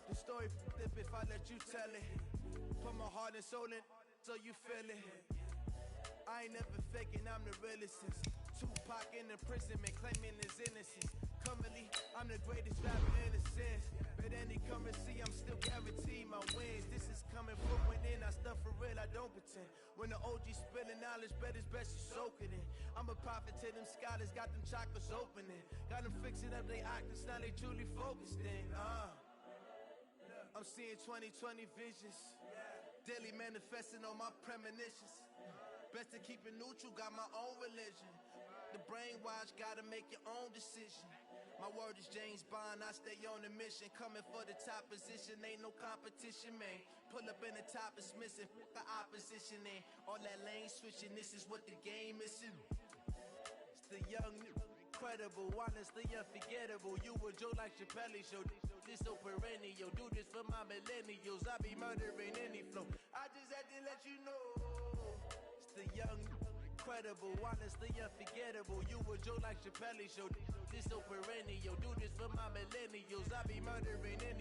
The story flip if I let you tell it. Put my heart and soul in so you feel it. I ain't never faking, I'm the realest since Tupac in imprisonment, claiming his innocence. Currently, I'm the greatest rapper in a sense. But any currency, I'm still guaranteed my wins. This is coming from within, I stuff for real, I don't pretend. When the OG spilling knowledge, bet it's best you soak it in. I'm a prophet to them scholars, got them chakras opening. Got them fixing up they octaves, now they truly focused in. I'm seeing 2020 visions. Daily manifesting on my premonitions. Best to keep it neutral, got my own religion. The brainwash, gotta make your own decision. My word is James Bond, I stay on the mission. Coming for the top position, ain't no competition, man. Pull up in the top, it's missing, the opposition in. All that lane switching, this is what the game is. It's the young, incredible, honestly unforgettable. You a Joe like Chappelle show. This so perennial. Do this for my millennials. I be murdering any flow. I just had to let you know. It's the young, incredible, honestly unforgettable. You a Joe like Chappelle show. This so perennial. Do this for my millennials. I be murdering any